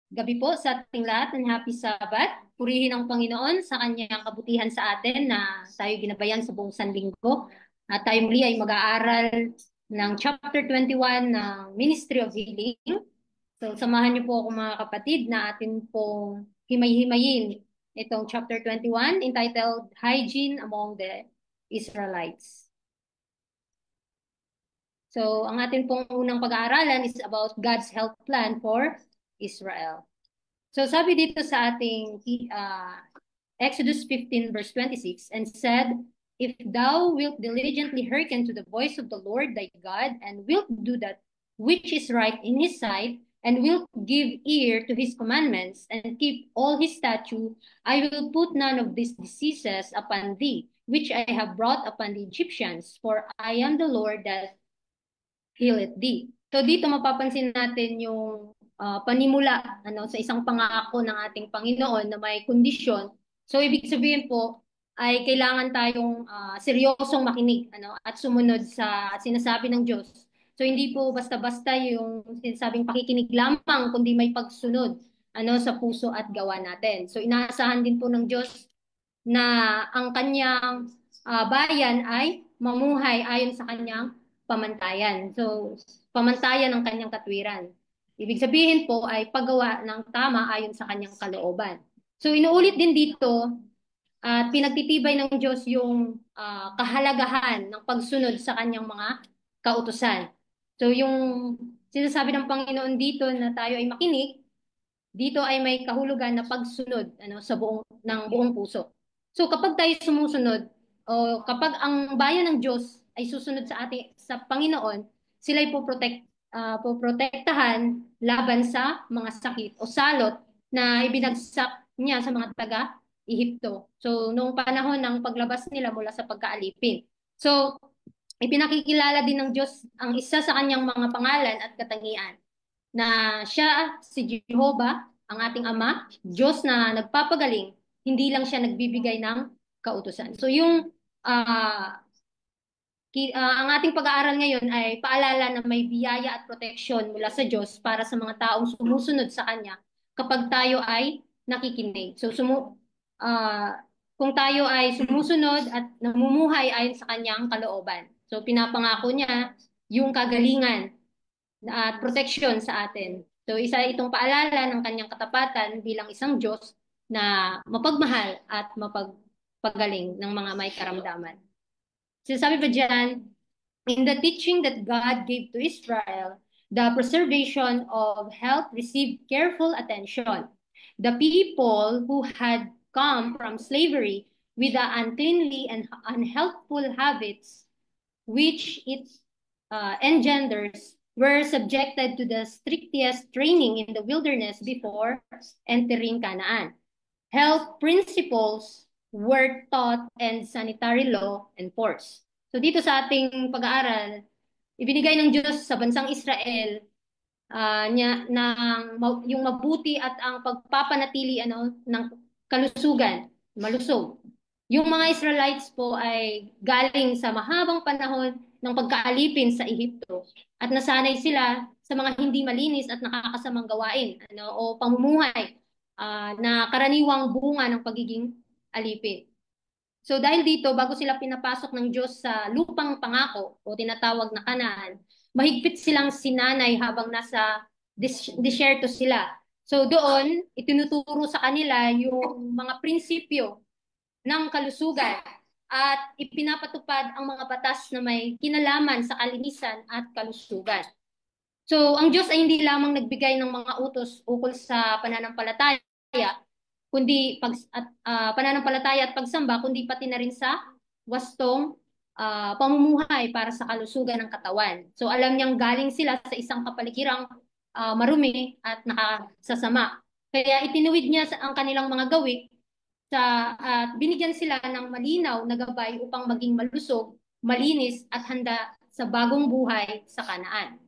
Gabi po sa ating lahat and happy Sabbath. Purihin ang Panginoon sa kanyang kabutihan sa atin na tayo ginabayan sa buong sanlinggo. At tayo muli ay mag-aaral ng chapter 21 ng Ministry of Healing. So samahan niyo po ako mga kapatid na atin pong himay-himayin itong chapter 21 entitled Hygiene Among the Israelites. So ang atin pong unang pag-aaralan is about God's health plan for Israel. So sabi dito sa ating Exodus 15 verse 26, and said, if thou wilt diligently hearken to the voice of the Lord thy God, and wilt do that which is right in his sight, and wilt give ear to his commandments, and keep all his statutes, I will put none of these diseases upon thee, which I have brought upon the Egyptians, for I am the Lord that healeth thee. So dito mapapansin natin yung panimula sa isang pangako ng ating Panginoon na may kondisyon. So ibig sabihin po ay kailangan tayong seryosong makinig at sumunod sa sinasabi ng Diyos. So hindi po basta-basta yung sinasabing pakikinig lamang, kundi may pagsunod sa puso at gawa natin. So inaasahan din po ng Diyos na ang kanyang bayan ay mamuhay ayon sa kanyang pamantayan. So, pamantayan ng kanyang katwiran. Ibig sabihin po ay paggawa ng tama ayon sa kanyang kalooban. So, inuulit din dito at pinagtitibay ng Diyos yung kahalagahan ng pagsunod sa kanyang mga kautusan. So, yung sinasabi ng Panginoon dito na tayo ay makinig, dito ay may kahulugan na pagsunod ng buong puso. So kapag tayo sumusunod o kapag ang bayan ng Diyos ay susunod sa Panginoon, sila ay poprotektahan laban sa mga sakit o salot na ibinagsak niya sa mga taga-Ehipto. So noong panahon ng paglabas nila mula sa pagkaalipin. So ipinakikilala din ng Diyos ang isa sa kanyang mga pangalan at katangian na siya si Jehovah, ang ating Ama, Diyos na nagpapagaling, hindi lang siya nagbibigay ng kautusan. So yung ang ating pag-aaral ngayon ay paalala na may biyaya at proteksyon mula sa Diyos para sa mga taong sumusunod sa Kanya kapag tayo ay nakikinig. So kung tayo ay sumusunod at namumuhay ayon sa Kanyang kalooban. So pinapangako niya yung kagalingan at proteksyon sa atin. So isa itong paalala ng kanyang katapatan bilang isang Diyos na mapagmahal at mapagpagaling ng mga may karamdaman. Sinasabi pa dyan, in the teaching that God gave to Israel, the preservation of health received careful attention. The people who had come from slavery with the uncleanly and unhealthful habits which it engenders were subjected to the strictest training in the wilderness before entering Canaan. Health principles were taught and sanitary law enforced. So dito sa ating pag-aaral, ibinigay ng Diyos sa bansang Israel yung mabuti at ang pagpapanatili ng kalusugan, malusog. Yung mga Israelites po ay galing sa mahabang panahon ng pagkaalipin sa Ehipto at nasanay sila sa mga hindi malinis at nakakasamang gawain o pamumuhay na karaniwang bunga ng pagiging alipin. So dahil dito, bago sila pinapasok ng Diyos sa lupang pangako o tinatawag na Kanaan, mahigpit silang sinanay habang nasa disyerto sila. So doon, itinuturo sa kanila yung mga prinsipyo ng kalusugan at ipinapatupad ang mga batas na may kinalaman sa kalinisan at kalusugan. So ang Diyos ay hindi lamang nagbigay ng mga utos ukol sa pananampalataya, kundi pananampalataya at pagsamba, kundi pati na rin sa wastong pamumuhay para sa kalusugan ng katawan. So alam niyang galing sila sa isang kapalikirang marumi at nakasasama. Kaya itinuwid niya ang kanilang mga gawi at binigyan sila ng malinaw na gabay upang maging malusog, malinis at handa sa bagong buhay sa Kanaan.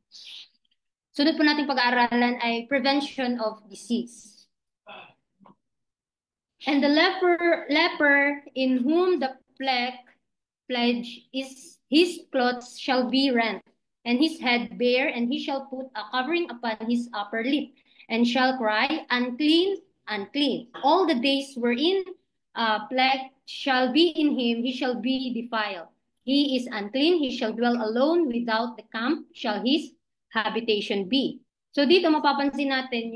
Sunod po nating pag-aaralan ay prevention of disease. And the leper in whom the plague is, his clothes shall be rent, and his head bare, and he shall put a covering upon his upper lip, and shall cry, unclean, unclean. All the days wherein plague shall be in him, he shall be defiled. He is unclean, he shall dwell alone, without the camp shall his habitation be. So dito mapapansin natin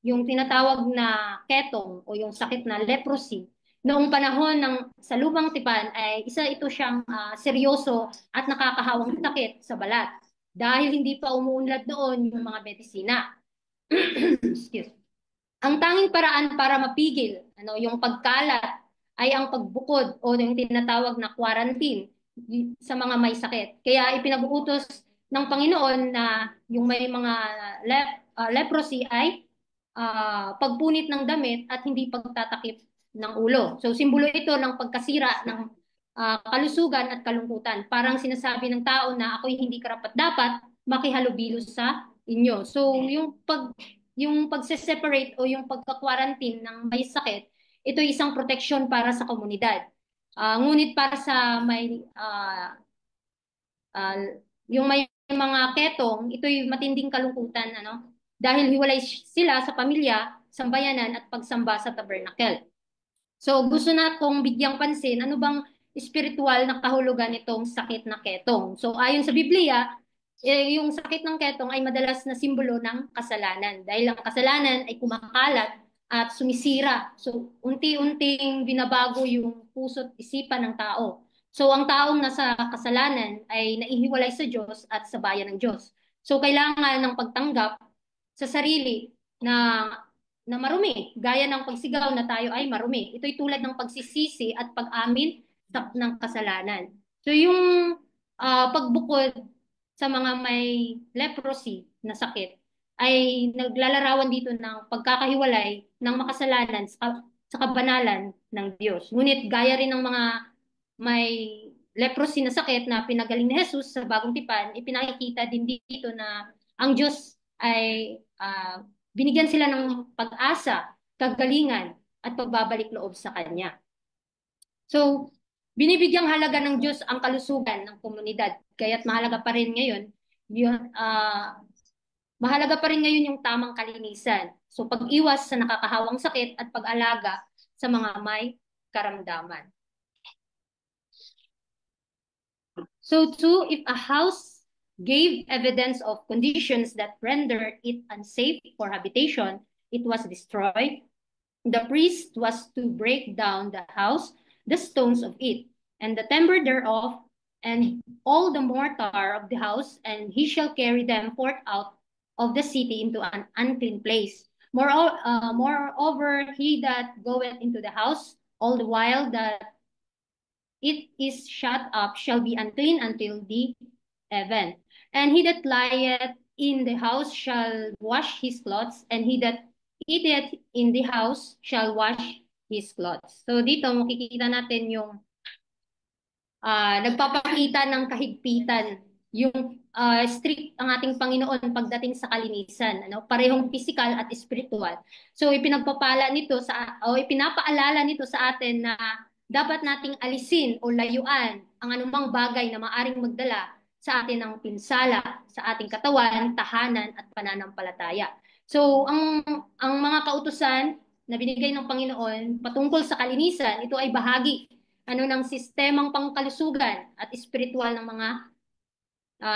yung tinatawag na ketong o yung sakit na leprosy. Noong panahon ng sa Lubang Tipan ay ito siyang seryoso at nakakahawang sakit sa balat dahil hindi pa umuunlad doon yung mga medisina. Excuse. Ang tanging paraan para mapigil yung pagkalat ay ang pagbukod o yung tinatawag na quarantine sa mga may sakit. Kaya ipinag-uutos ng Panginoon na yung may mga leprosy ay pagpunit ng damit at hindi pagtatakip ng ulo. So simbolo ito ng pagkasira ng kalusugan at kalungkutan. Parang sinasabi ng tao na ako'y hindi karapat-dapat makihalubilo sa inyo. So yung pagse-separate o yung pagka-quarantine ng may sakit, ito ay isang proteksyon para sa komunidad. Ngunit para sa yung may mga ketong, ito'y matinding kalungkutan, dahil hiwalay sila sa pamilya, sambayanan at pagsamba sa tabernacle. So gusto na kong bigyang pansin, ano bang spiritual na kahulugan nitong sakit na ketong? So ayon sa Biblia, yung sakit ng ketong ay madalas na simbolo ng kasalanan. Dahil ang kasalanan ay kumakalat at sumisira. So unti-unting binabago yung puso't isipan ng tao. So ang taong nasa kasalanan ay naihiwalay sa Diyos at sa bayan ng Diyos. So kailangan ng pagtanggap sa sarili na marumi, gaya ng pagsigaw na tayo ay marumi. Ito'y tulad ng pagsisisi at pag-amin ng kasalanan. So yung pagbukod sa mga may leprosy na sakit ay naglalarawan dito ng pagkakahiwalay ng makasalanan sa kabanalan ng Diyos. Ngunit gaya rin ng mga may leprosy na sakit na pinagaling ni Jesus sa Bagong Tipan, ipinakikita din dito na ang Diyos ay binigyan sila ng pag-asa, kagalingan, at pagbabalik loob sa Kanya. So, binibigyang halaga ng Diyos ang kalusugan ng komunidad. Kaya't mahalaga pa rin ngayon, mahalaga pa rin ngayon yung tamang kalinisan. So, pag-iwas sa nakakahawang sakit at pag-alaga sa mga may karamdaman. So, too, if a house gave evidence of conditions that rendered it unsafe for habitation, it was destroyed. The priest was to break down the house, the stones of it, and the timber thereof, and all the mortar of the house, and he shall carry them forth out of the city into an unclean place. Moreover, he that goeth into the house, all the while that it is shut up, shall be unclean until the even. And he that lieth in the house shall wash his clothes, and he that eateth in the house shall wash his clothes. So dito makikita natin yung nagpapakita ng kahigpitan, yung strict ang ating Panginoon pagdating sa kalinisan, parehong physical at spiritual. So ipinapaalala nito sa atin na dapat nating alisin o layuan ang anumang bagay na maaring magdala sa atin ng pinsala, sa ating katawan, tahanan at pananampalataya. So ang mga kautusan na binigay ng Panginoon patungkol sa kalinisan, ito ay bahagi ng sistemang pangkalusugan at espiritual ng mga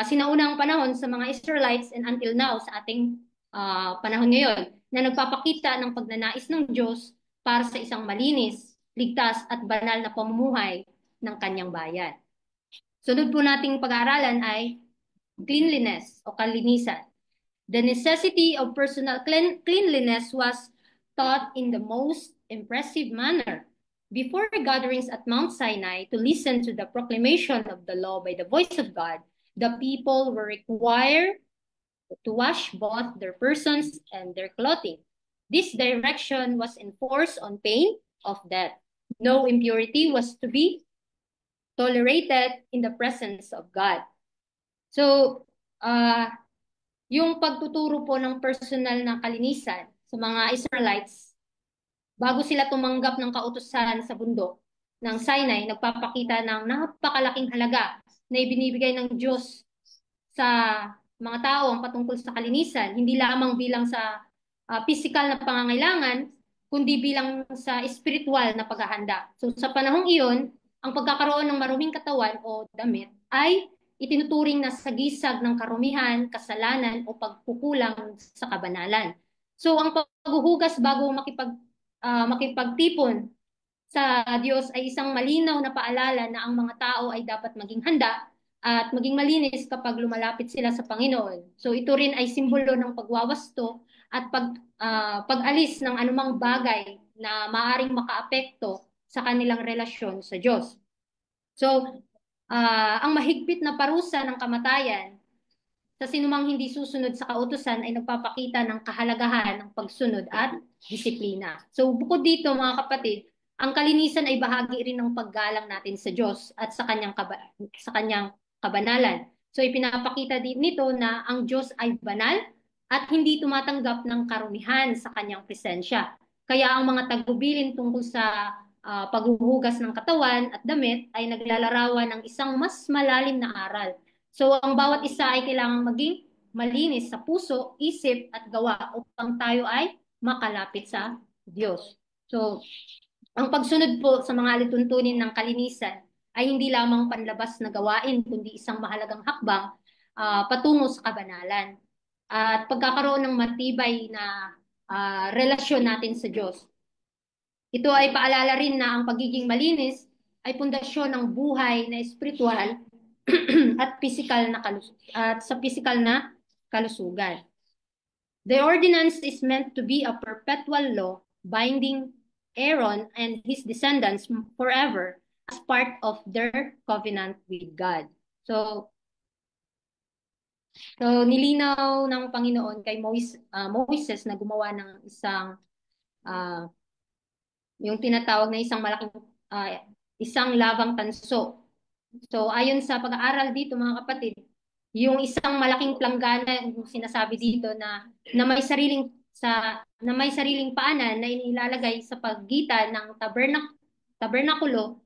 sinaunang panahon sa mga Israelites and until now sa ating panahon ngayon na nagpapakita ng pagnanais ng Diyos para sa isang malinis, ligtas at banal na pamumuhay ng kanyang bayan. Sunod po nating pag-aaralan ay cleanliness o kalinisan. The necessity of personal cleanliness was taught in the most impressive manner. Before gatherings at Mount Sinai to listen to the proclamation of the law by the voice of God, the people were required to wash both their persons and their clothing. This direction was enforced on pain of death. No impurity was to be tolerated in the presence of God. So, yung pagtuturo po ng personal na kalinisan sa mga Israelites, bago sila tumanggap ng kautusan sa bundok ng Sinai, nagpapakita ng napakalaking halaga na ibinibigay ng Diyos sa mga tao ang patungkol sa kalinisan, hindi lamang bilang sa physical na pangangailangan, kundi bilang sa spiritual na paghahanda. So sa panahong iyon, ang pagkakaroon ng maruming katawan o damit ay itinuturing na sagisag ng karumihan, kasalanan o pagkukulang sa kabanalan. So ang paghuhugas bago makipagtipon sa Diyos ay isang malinaw na paalala na ang mga tao ay dapat maging handa at maging malinis kapag lumalapit sila sa Panginoon. So ito rin ay simbolo ng pagwawasto at pag-alis ng anumang bagay na maaring makaapekto sa kanilang relasyon sa Diyos. So ang mahigpit na parusa ng kamatayan sa sinumang hindi susunod sa kautusan ay nagpapakita ng kahalagahan ng pagsunod at disiplina. So bukod dito mga kapatid, ang kalinisan ay bahagi rin ng paggalang natin sa Diyos at sa kanyang kabanalan. So ipinapakita din nito na ang Diyos ay banal at hindi tumatanggap ng karumihan sa kanyang presensya. Kaya ang mga tagubilin tungkol sa paghuhugas ng katawan at damit ay naglalarawan ng isang mas malalim na aral. So ang bawat isa ay kailangang maging malinis sa puso, isip at gawa upang tayo ay makalapit sa Diyos. So ang pagsunod po sa mga alituntunin ng kalinisan ay hindi lamang panlabas na gawain kundi isang mahalagang hakbang patungo sa kabanalan at pagkakaroon ng matibay na relasyon natin sa Diyos. Ito ay paalala rin na ang pagiging malinis ay pundasyon ng buhay na espiritual at sa physical na kalusugan. The ordinance is meant to be a perpetual law binding Aaron and his descendants forever as part of their covenant with God. So nilinaw ng Panginoon kay Moses na gumawa ng yung tinatawag na isang lavang tanso. So ayon sa pag-aaral dito mga kapatid, yung isang malaking planggana yung sinasabi dito na may sariling paanan na inilalagay sa pagitan ng tabernakulo,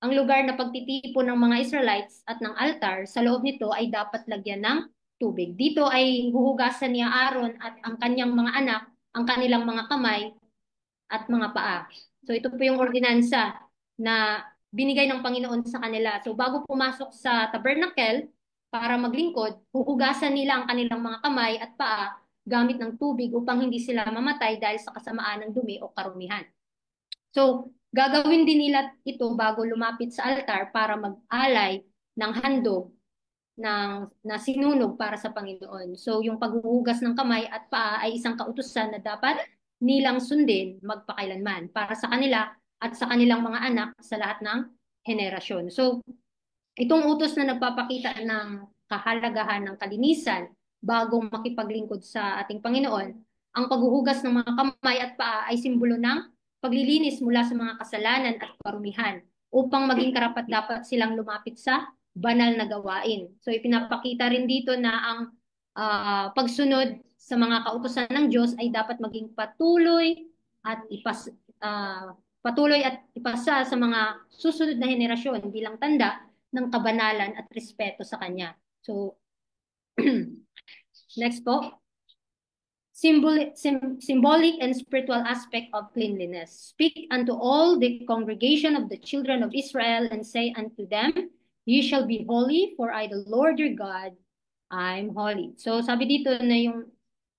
ang lugar na pagtitipon ng mga Israelites at ng altar, sa loob nito ay dapat lagyan ng tubig. Dito ay huhugasan ni Aaron at ang kanyang mga anak ang kanilang mga kamay at mga paa. So ito po yung ordinansa na binigay ng Panginoon sa kanila. So bago pumasok sa tabernacle para maglingkod, huhugasan nila ang kanilang mga kamay at paa gamit ng tubig upang hindi sila mamatay dahil sa kasamaan ng dumi o karumihan. So gagawin din nila ito bago lumapit sa altar para mag-alay ng handog na sinunog para sa Panginoon. So yung paghuhugas ng kamay at paa ay isang kautusan na dapat nilang sundin magpakailanman para sa kanila at sa kanilang mga anak sa lahat ng henerasyon. So itong utos na nagpapakita ng kahalagahan ng kalinisan bago makipaglingkod sa ating Panginoon, ang paghuhugas ng mga kamay at paa ay simbolo ng paglilinis mula sa mga kasalanan at karumihan upang maging karapat-dapat silang lumapit sa banal na gawain. So ipinapakita rin dito na ang pagsunod sa mga kautusan ng Diyos ay dapat maging patuloy at ipasa sa mga susunod na henerasyon bilang tanda ng kabanalan at respeto sa Kanya. So, next po. Symbolic and spiritual aspect of cleanliness. Speak unto all the congregation of the children of Israel and say unto them, Ye shall be holy, for I, the Lord your God, I'm holy. So sabi dito na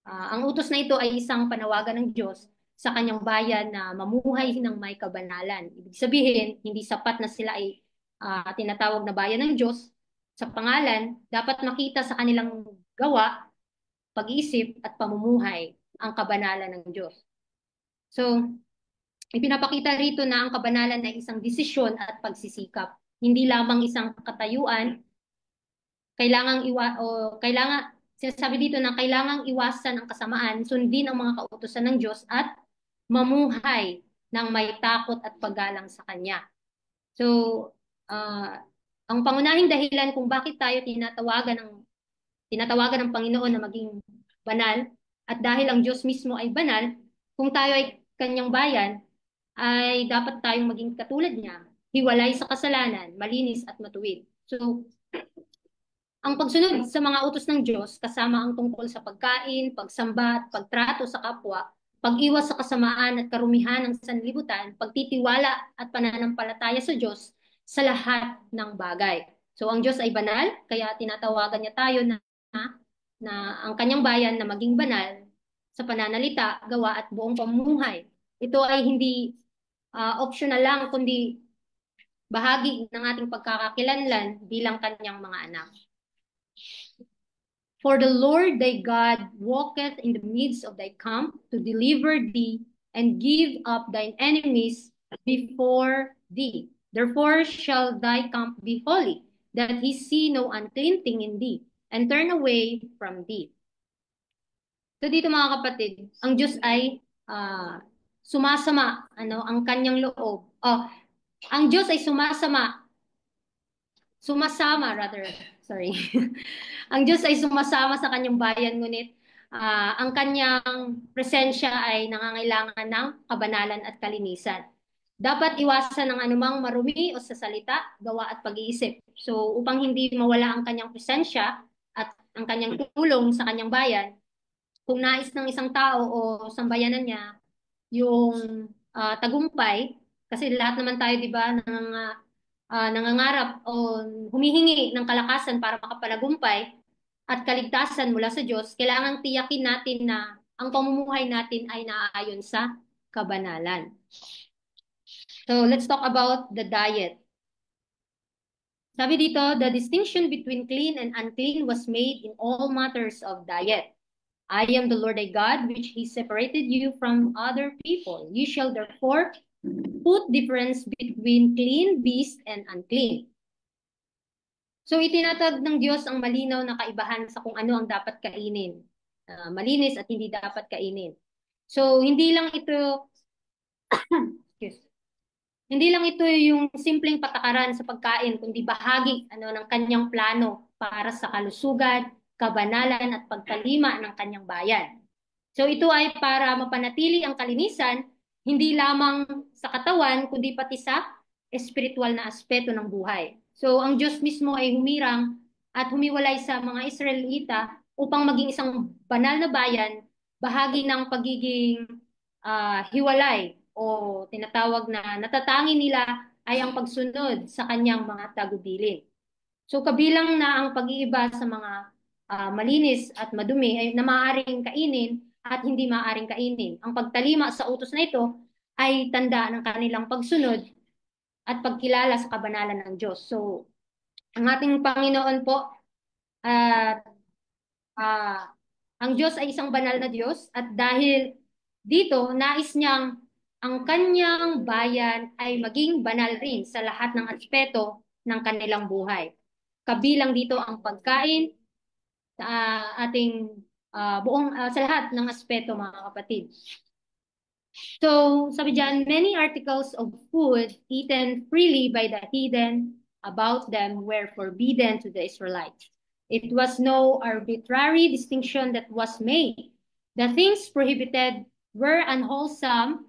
ang utos na ito ay isang panawagan ng Diyos sa kanyang bayan na mamuhay ng may kabanalan. Ibig sabihin, hindi sapat na sila ay tinatawag na bayan ng Diyos sa pangalan, dapat makita sa kanilang gawa, pag-iisip at pamumuhay ang kabanalan ng Diyos. So, ipinapakita rito na ang kabanalan ay isang desisyon at pagsisikap. Hindi lamang isang katayuan, sinasabi dito na kailangang iwasan ang kasamaan, sundin ang mga kautusan ng Diyos at mamuhay ng may takot at paggalang sa Kanya. So, ang pangunahing dahilan kung bakit tayo tinatawagan ng Panginoon na maging banal, at dahil ang Diyos mismo ay banal, kung tayo ay kanyang bayan, ay dapat tayong maging katulad niya, hiwalay sa kasalanan, malinis at matuwid. So, Ang pagsunod sa mga utos ng Diyos, kasama ang tungkol sa pagkain, pagsamba at pagtrato sa kapwa, pag-iwas sa kasamaan at karumihan ng sanlibutan, pagtitiwala at pananampalataya sa Diyos sa lahat ng bagay. So ang Diyos ay banal, kaya tinatawagan niya tayo na ang kanyang bayan na maging banal sa pananalita, gawa at buong pamumuhay. Ito ay hindi optional lang, kundi bahagi ng ating pagkakakilanlan bilang kanyang mga anak. For the Lord thy God walketh in the midst of thy camp to deliver thee and give up thine enemies before thee. Therefore shall thy camp be holy, that he see no unclean thing in thee, and turn away from thee. So dito mga kapatid, ang Diyos ay sumasama ang kanyang loob. Ang Diyos ay sumasama rather, sorry. Ang Diyos ay sumasama sa kanyang bayan, ngunit ang kanyang presensya ay nangangailangan ng kabanalan at kalinisan. Dapat iwasan ng anumang marumi o sa salita, gawa at pag-iisip. So upang hindi mawala ang kanyang presensya at ang kanyang tulong sa kanyang bayan, kung nais ng isang tao o sambayanan niya yung tagumpay, kasi lahat naman tayo, di ba, nangangarap o humihingi ng kalakasan para makapanagumpay at kaligtasan mula sa Diyos, kailangang tiyakin natin na ang pamumuhay natin ay naaayon sa kabanalan. So let's talk about the diet. Sabi dito, the distinction between clean and unclean was made in all matters of diet. I am the Lord thy God, which he separated you from other people. You shall therefore put difference between clean beast and unclean. So itinatag ng Diyos ang malinaw na kaibahan sa kung ano ang dapat kainin. Malinis at hindi dapat kainin. So hindi lang ito hindi lang ito yung simpleng patakaran sa pagkain, kundi bahagi ng kanyang plano para sa kalusugan, kabanalan at pagkalima ng kanyang bayan. So ito ay para mapanatili ang kalinisan, hindi lamang sa katawan, kundi pati sa espiritual na aspeto ng buhay. So ang Diyos mismo ay humirang at humiwalay sa mga Israelita upang maging isang banal na bayan, bahagi ng pagiging hiwalay o tinatawag na natatangi nila ay ang pagsunod sa kanyang mga tagubilin. So kabilang na ang pag-iiba sa mga malinis at madumi ay na maaaring kainin at hindi maaaring kainin. Ang pagtalima sa utos na ito ay tanda ng kanilang pagsunod at pagkilala sa kabanalan ng Diyos. So, ang ating Panginoon po, ang Diyos ay isang banal na Diyos at dahil dito, nais niyang ang kanyang bayan ay maging banal rin sa lahat ng aspeto ng kanilang buhay. Kabilang dito ang pagkain, ating sa lahat ng aspeto, mga kapatid. So, sabi dyan, many articles of food eaten freely by the heathen about them were forbidden to the Israelites. It was no arbitrary distinction that was made. The things prohibited were unwholesome,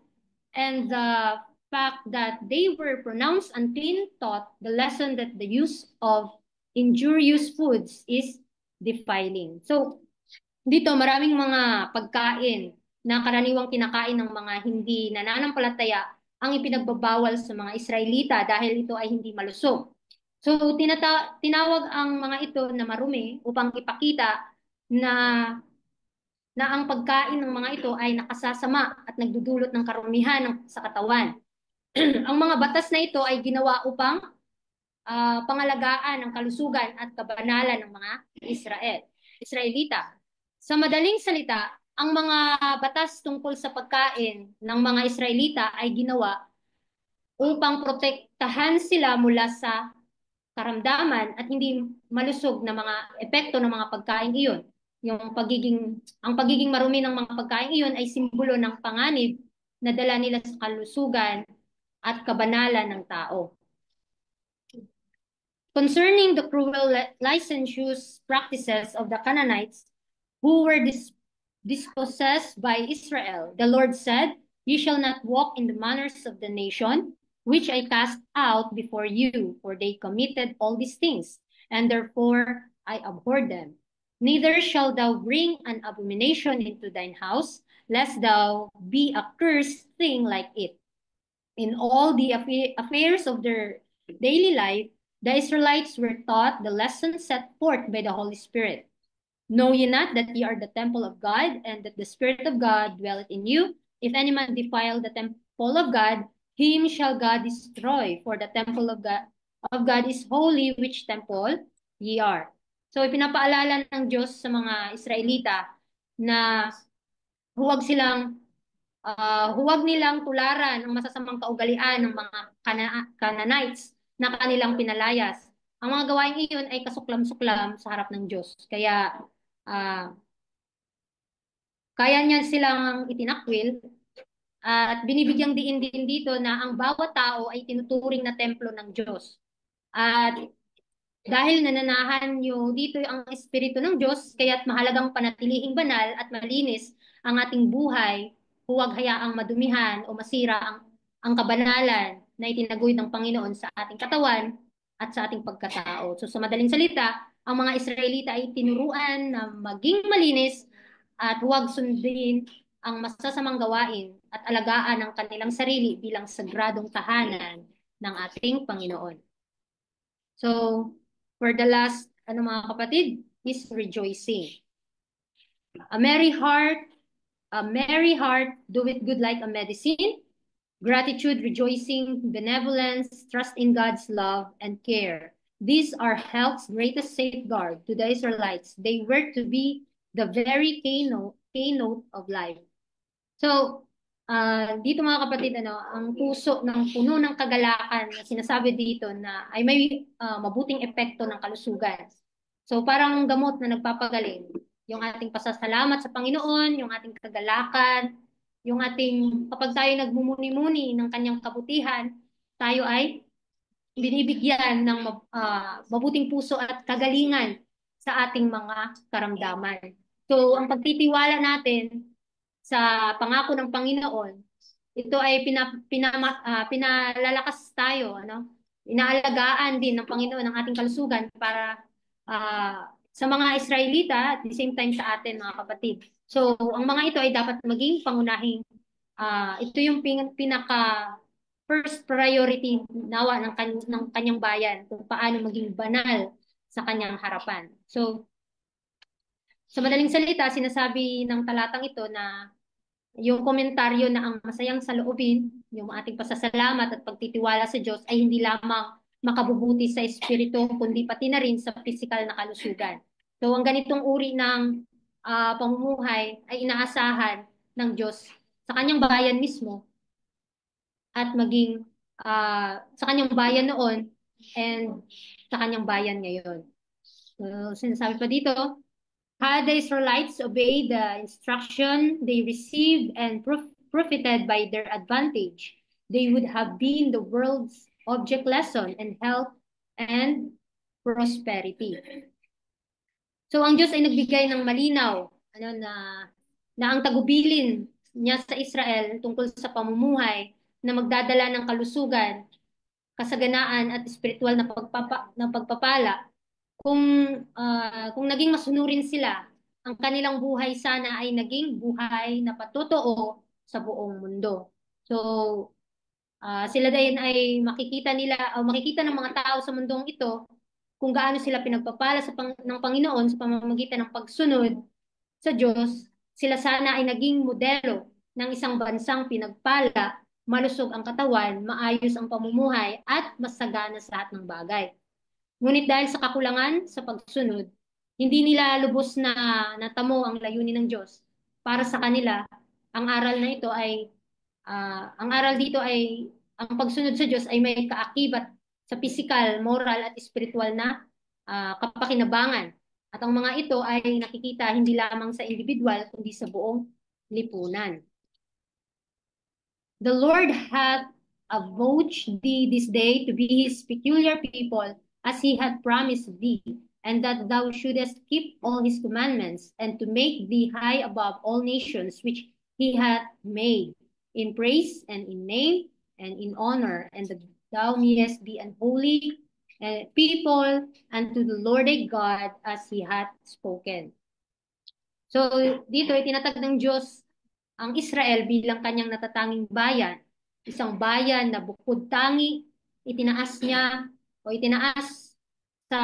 and the fact that they were pronounced unclean taught the lesson that the use of injurious foods is defiling. So, dito maraming mga pagkain na karaniwang kinakain ng mga hindi nananampalataya ang ipinagbabawal sa mga Israelita dahil ito ay hindi malusog. So, tinawag ang mga ito na marumi upang ipakita na ang pagkain ng mga ito ay nakasasama at nagdudulot ng karumihan sa katawan. Ang mga batas na ito ay ginawa upang pangalagaan ang kalusugan at kabanalan ng mga Israelita. Sa madaling salita, ang mga batas tungkol sa pagkain ng mga Israelita ay ginawa upang protektahan sila mula sa karamdaman at hindi malusog na mga epekto ng mga pagkain iyon. Ang pagiging marumi ng mga pagkain iyon ay simbolo ng panganib na dala nila sa kalusugan at kabanalan ng tao. Concerning the cruel licentious practices of the Canaanites who were dispossessed by Israel, the Lord said, "You shall not walk in the manners of the nation, which I cast out before you, for they committed all these things, and therefore I abhor them. Neither shall thou bring an abomination into thine house, lest thou be a cursed thing like it. In all the affairs of their daily life, the Israelites were taught the lesson set forth by the Holy Spirit. Know ye not that ye are the temple of God, and that the Spirit of God dwelleth in you? If any man defile the temple of God, him shall God destroy, for the temple of God is holy, which temple ye are. So ipinapaalala ng Diyos sa mga Israelita na huwag huwag nilang tularan ang masasamang kaugalian ng mga Canaanites na kanilang pinalayas. Ang mga gawain iyon ay kasuklam-suklam sa harap ng Diyos. Kaya kaya niya silang itinakwil at binibigyang diin din dito na ang bawat tao ay tinuturing na templo ng Diyos. At dahil nananahan nyo dito ang Espiritu ng Diyos, kaya't mahalagang panatilihing banal at malinis ang ating buhay, huwag hayaang madumihan o masira ang kabanalan na itinaguyod ng Panginoon sa ating katawan at sa ating pagkatao. So sa madaling salita, ang mga Israelita ay tinuruan na maging malinis at huwag sundin ang masasamang gawain at alagaan ang kanilang sarili bilang sagradong tahanan ng ating Panginoon. So, for the last, mga kapatid, is rejoicing. A merry heart doeth good like a medicine. Gratitude, rejoicing, benevolence, trust in God's love and care. These are health's greatest safeguard to the Israelites. They were to be the very keynote of life. So, dito mga kapatid, ang puso ng puno ng kagalakan na sinasabi dito na ay may mabuting epekto ng kalusugan. So, parang gamot na nagpapagaling. Yung ating pasasalamat sa Panginoon, yung ating kagalakan, yung ating, kapag tayo nagmumuni-muni ng kanyang kabutihan, tayo ay binibigyan ng mabuting puso at kagalingan sa ating mga karamdaman. So, ang pagtitiwala natin sa pangako ng Panginoon, ito ay pinalalakas tayo, inaalagaan din ng Panginoon ang ating kalusugan para sa mga Israelita at the same time sa atin mga kapatid. So, ang mga ito ay dapat maging pangunahing, ito yung pinaka first priority nawa ng kanyang bayan kung paano maging banal sa kanyang harapan. So, sa madaling salita, sinasabi ng talatang ito na yung komentaryo na ang masayang saloobin, yung ating pasasalamat at pagtitiwala sa Diyos ay hindi lamang makabubuti sa espiritu, kundi pati na rin sa pisikal na kalusugan. So ang ganitong uri ng pamumuhay ay inaasahan ng Diyos sa kanyang bayan mismo at maging sa kanyang bayan noon and sa kanyang bayan ngayon. So sinasabi pa dito, had the Israelites obeyed the instruction they received and profited by their advantage, they would have been the world's object lesson in health and prosperity. So ang Diyos ay nagbigay ng malinaw na ang tagubilin niya sa Israel tungkol sa pamumuhay na magdadala ng kalusugan, kasaganaan at espiritual na pagpapala. Kung naging masunurin sila, ang kanilang buhay sana ay naging buhay na patotoo sa buong mundo. So, sila din ay makikita ng mga tao sa mundong ito kung gaano sila pinagpapala ng Panginoon sa pamamagitan ng pagsunod sa Diyos. Sila sana ay naging modelo ng isang bansang pinagpala, malusog ang katawan, maayos ang pamumuhay, at masagana sa lahat ng bagay. Ngunit dahil sa kakulangan sa pagsunod, hindi nila lubos na natamo ang layunin ng Diyos. Para sa kanila, ang aral dito ay, ang pagsunod sa Diyos ay may kaakibat sa physical, moral at spiritual na kapakinabangan. At ang mga ito ay nakikita hindi lamang sa individual, kundi sa buong lipunan. The Lord hath avouched thee this day to be his peculiar people, as he had promised thee, and that thou shouldest keep all his commandments, and to make thee high above all nations which he hath made, in praise and in name and in honor, and that thou mayest be an holy people and to the Lord thy God as he hath spoken. So dito itinatag ng Diyos ang Israel bilang kanyang natatanging bayan, isang bayan na bukod tangi, itinaas niya o itinaas sa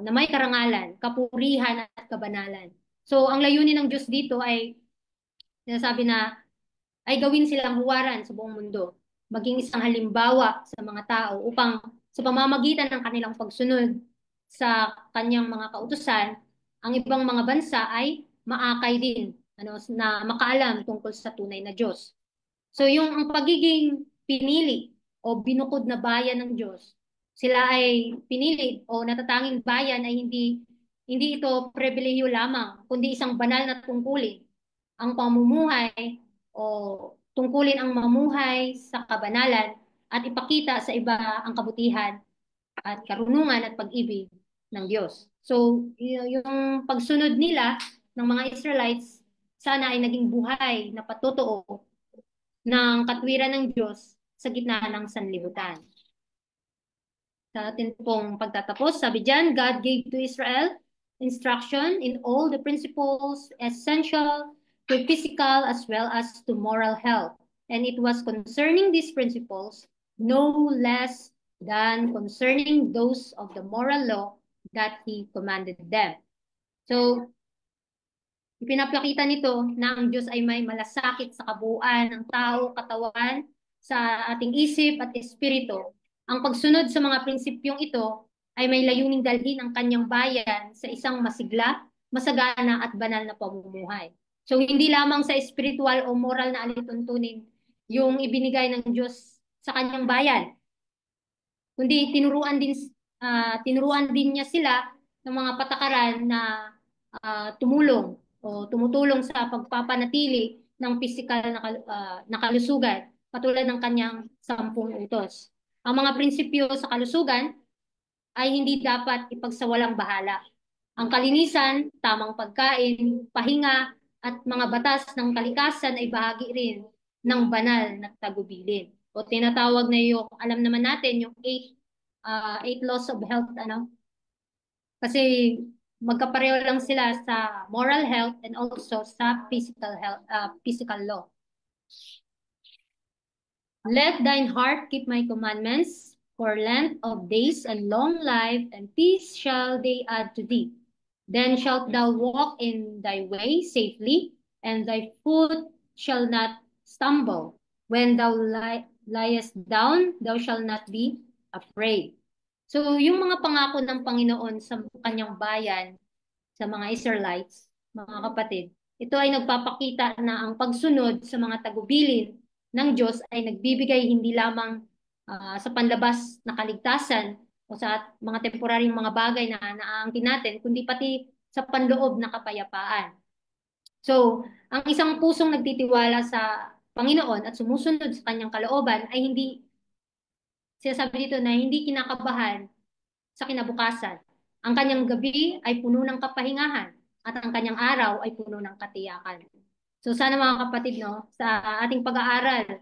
na may karangalan, kapurihan at kabanalan. So ang layunin ng Diyos dito ay sinasabi na ay gawin silang huwaran sa buong mundo, maging isang halimbawa sa mga tao upang sa pamamagitan ng kanilang pagsunod sa kanyang mga kautusan, ang ibang mga bansa ay maakay din na makaalam tungkol sa tunay na Diyos. So yung ang pagiging pinili o binukod na bayan ng Diyos, sila ay pinili o natatanging bayan ay hindi ito pribilehiyo lamang, kundi isang banal na tungkulin. Ang pamumuhay o tungkulin ang mamuhay sa kabanalan at ipakita sa iba ang kabutihan at karunungan at pag-ibig ng Diyos. So, yung pagsunod nila ng mga Israelites, sana ay naging buhay na patutuo ng katwiran ng Diyos sa gitna ng sanlibutan. Sa atin pong pagtatapos, sabi dyan, God gave to Israel instruction in all the principles essential to physical as well as to moral health. And it was concerning these principles no less than concerning those of the moral law that he commanded them. So, ipinapakita nito na ang Diyos ay may malasakit sa kabuuan ng tao, katawan, sa ating isip at espiritu. Ang pagsunod sa mga prinsipyong ito ay may layuning dalhin ang kanyang bayan sa isang masigla, masagana at banal na pamumuhay. So hindi lamang sa espiritual o moral na alituntunin yung ibinigay ng Diyos sa kanyang bayan, kundi tinuruan din niya sila ng mga patakaran na tumulong o tumutulong sa pagpapanatili ng pisikal na kalusugan, katulad ng kanyang 10 utos. Ang mga prinsipyo sa kalusugan ay hindi dapat ipagsawalang bahala. Ang kalinisan, tamang pagkain, pahinga, at mga batas ng kalikasan ay bahagi rin ng banal na tagubilin. O tinatawag na yung, alam naman natin, yung eight laws of health, kasi magkapareho lang sila sa moral health and also sa physical health, physical law. Let thine heart keep my commandments, for length of days and long life and peace shall they add to thee. Then shalt thou walk in thy way safely, and thy foot shall not stumble. When thou liest down, thou shalt not be afraid. So, yung mga pangako ng Panginoon sa kanyang bayan, sa mga Israelites, mga kapatid, ito ay nagpapakita na ang pagsunod sa mga tagubilin ng Diyos ay nagbibigay hindi lamang sa panlabas na kaligtasan o sa mga temporaryong mga bagay na naaangkin natin, kundi pati sa panloob na kapayapaan. So, ang isang pusong nagtitiwala sa Panginoon at sumusunod sa kanyang kalooban ay hindi, sinasabi dito na hindi kinakabahan sa kinabukasan. Ang kanyang gabi ay puno ng kapahingahan at ang kanyang araw ay puno ng katiyakan. So sana mga kapatid, sa ating pag-aaral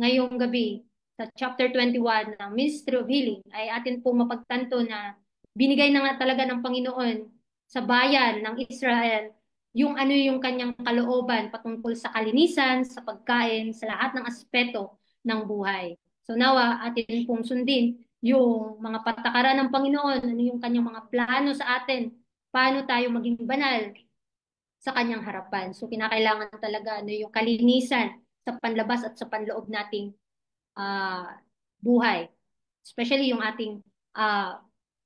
ngayong gabi, sa chapter 21 ng Ministry of Healing, ay atin pong mapagtanto na binigay na nga talaga ng Panginoon sa bayan ng Israel yung yung kanyang kalooban patungkol sa kalinisan, sa pagkain, sa lahat ng aspeto ng buhay. So nawa atin pong sundin yung mga patakaran ng Panginoon, ano yung kanyang mga plano sa atin, paano tayo maging banal sa kanyang harapan. So kinakailangan talaga yung kalinisan sa panlabas at sa panloob nating buhay. Especially yung ating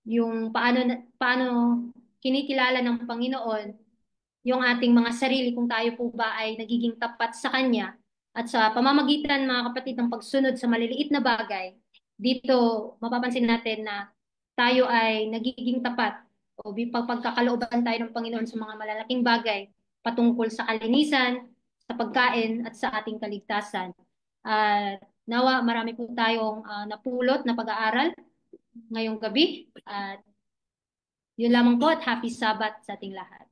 yung paano kinikilala ng Panginoon yung ating mga sarili, kung tayo po ba ay nagiging tapat sa Kanya, at sa pamamagitan, mga kapatid, ng pagsunod sa maliliit na bagay, dito mapapansin natin na tayo ay nagiging tapat o pagkakalooban tayo ng Panginoon sa mga malalaking bagay patungkol sa kalinisan, sa pagkain at sa ating kaligtasan. Nawa marami po tayong napulot na pag-aaral ngayong gabi. Yun lamang po at happy Sabbath sa ating lahat.